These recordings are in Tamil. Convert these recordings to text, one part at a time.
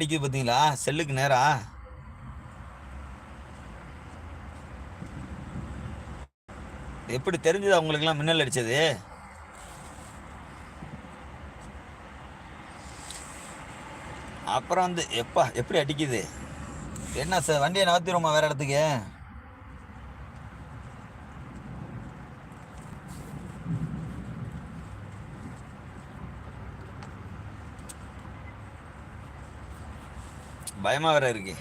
அடிக்குது பார்த்தீங்களா செல்லுக்கு நேரா. எப்படி தெரிஞ்சது அவங்களுக்குலாம் மின்னல் அடிச்சது? அப்புறம் வந்து எப்பா எப்படி அடிக்குது? என்ன சார் வண்டியை நகர்த்திடுமா வேற இடத்துக்கு? பயமா வேற இருக்கு.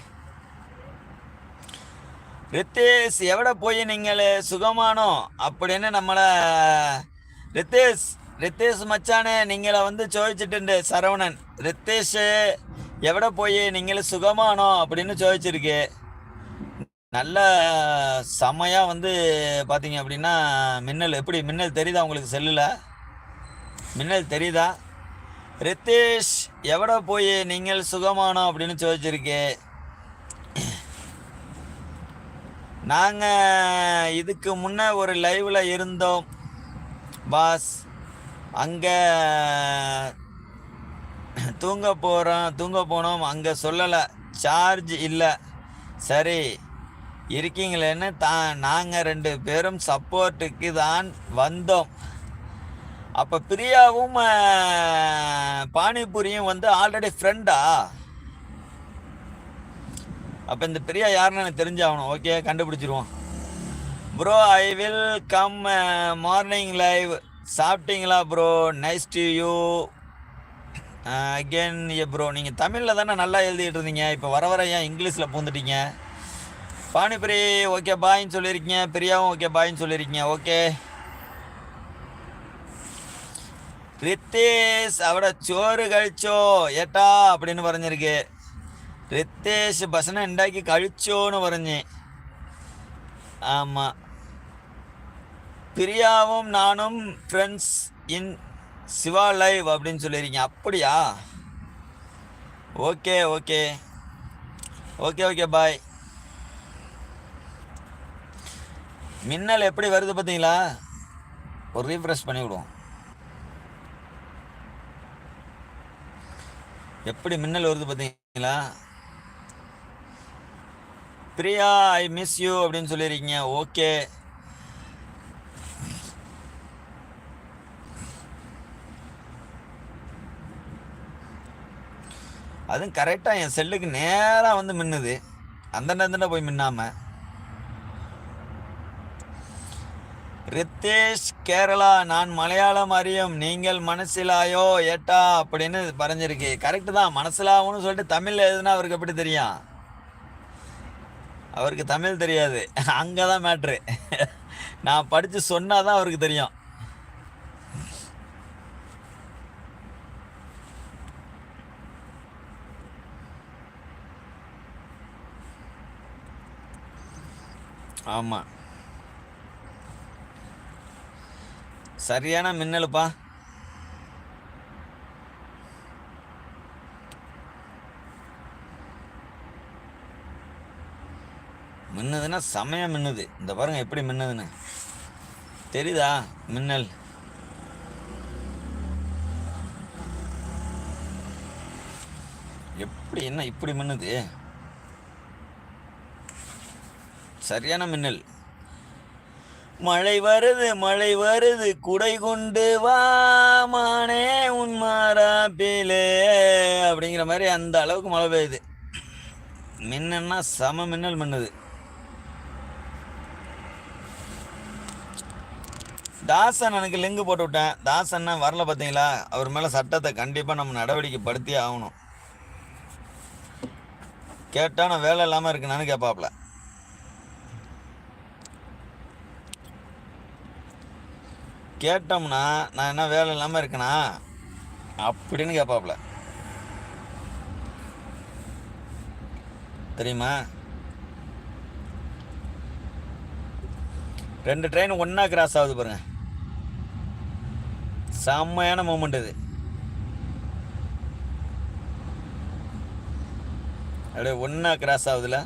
ரித்தேஷ் எவட போய் நீங்கள் சுகமானோ அப்படின்னு நம்மளை ரித்தேஷ் ரித்தேஷ் மச்சானே நீங்களை வந்து சோதிச்சுட்டு சரவணன் ரித்தேஷ் எவட போய் நீங்கள் சுகமானோ அப்படின்னு சோதிச்சிருக்கு. நல்ல செமையாக வந்து பார்த்தீங்க அப்படின்னா மின்னல் எப்படி மின்னல் தெரியுதா உங்களுக்கு? செல்லில் மின்னல் தெரியுதா? ரித்தேஷ் எவட போய் நீங்கள் சுகமானோ அப்படின்னு சோதிச்சிருக்கு. நாங்கள் இதுக்கு முன்னே ஒரு லைவில் இருந்தோம் பாஸ். அங்கே தூங்க போனோம். அங்கே சொல்லலை சார்ஜ் இல்லை. சரி இருக்கீங்களேன்னு நாங்கள் 2 பேரும் சப்போர்ட்டுக்கு தான் வந்தோம். அப்போ பிரியாவும் பானிபூரியும் வந்து ஆல்ரெடி ஃப்ரெண்டா? அப்போ இந்த பிரியா யாருன்னு எனக்கு தெரிஞ்சாகணும். ஓகே கண்டுபிடிச்சிருவோம். Bro I will come morning live. சாப்பிட்டீங்களா bro? Nice to you again bro. நீங்கள் தமிழில் தானே நல்லா எழுதிட்டு இருந்தீங்க, இப்போ வர ஏன் இங்கிலீஷில் பூந்துட்டீங்க? பானிபுரி ஓகே பாயின்னு சொல்லியிருக்கீங்க, பிரியாவும் ஓகே பாயின்னு சொல்லியிருக்கீங்க. ஓகே ரித்தேஷ் அவட சோறு கழிச்சோ ஏட்டா அப்படின்னு പറഞ്ഞിருக்கு. ரித்தேஷ் பசனை உண்டாக்கி கழிச்சோன்னு പറഞ്ഞ്. ஆமாம் பிரியாவும் நானும் ஃப்ரெண்ட்ஸ் இன் சிவா லைவ் அப்படின்னு சொல்லியிருக்கீங்க. அப்படியா? Okay okay okay okay bye. மின்னல் எப்படி வருது பார்த்தீங்களா? ஒரு ரீஃப்ரெஷ் பண்ணி விடுவோம். எப்படி மின்னல் வருது பார்த்தீங்களா? பிரியா ஐ மிஸ் யூ அப்படின்னு சொல்லியிருக்கீங்க. ஓகே அதுவும் கரெக்டாக என் செல்லுக்கு நேராக வந்து மின்னுது. அந்தண்ட போய் மின்னாமல். ரித்தேஷ் கேரளா நான் மலையாளம் அறியும் நீங்கள் மனசிலாயோ ஏட்டா அப்படின்னு பறஞ்சிருக்கு. கரெக்டு தான். மனசிலாவுன்னு சொல்லிட்டு தமிழில் எழுதுனா அவருக்கு எப்படி தெரியும்? அவருக்கு தமிழ் தெரியாது. அங்கே தான் மேட்ரு. நான் படித்து சொன்னால் தான் அவருக்கு தெரியும். ஆமாம் சரியான மின்னலுப்பா. மின்னுதுன்னா செமையாக மின்னுது. இந்த பாருங்க எப்படி மின்னுதுன்னு தெரியுதா? மின்னல் எப்படி என்ன இப்படி மின்னுது? சரியான மின்னல். மழை வருது குடை கொண்டு வாமானே உன் மாறாப்பிலே அப்படிங்கிற மாதிரி அந்த அளவுக்கு மழை பெய்யுது. மின்னா சம மின்னல் மின்னுது. தாசன் எனக்கு லிங்க் போட்டு விட்டேன். தாசன் வரல பார்த்தீங்களா? அவர் மேலே சட்டத்தை கண்டிப்பாக நம்ம நடவடிக்கை படுத்தியே ஆகணும். கேட்டால் நான் வேலை இல்லாமல் இருக்குனான்னு கேட்பாப்ல. கேட்டோம்னா நான் என்ன வேலை இல்லாமல் இருக்கேனா அப்படின்னு கேட்பாப்ல. தெரியுமா? 2 ட்ரெயின் ஒன்றா கிராஸ் ஆகுது பாருங்க. செம்மையான மூமெண்ட் இது. அப்படியே ஒன்றா கிராஸ் ஆகுதுல.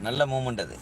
நல்ல மூமெண்ட் அது.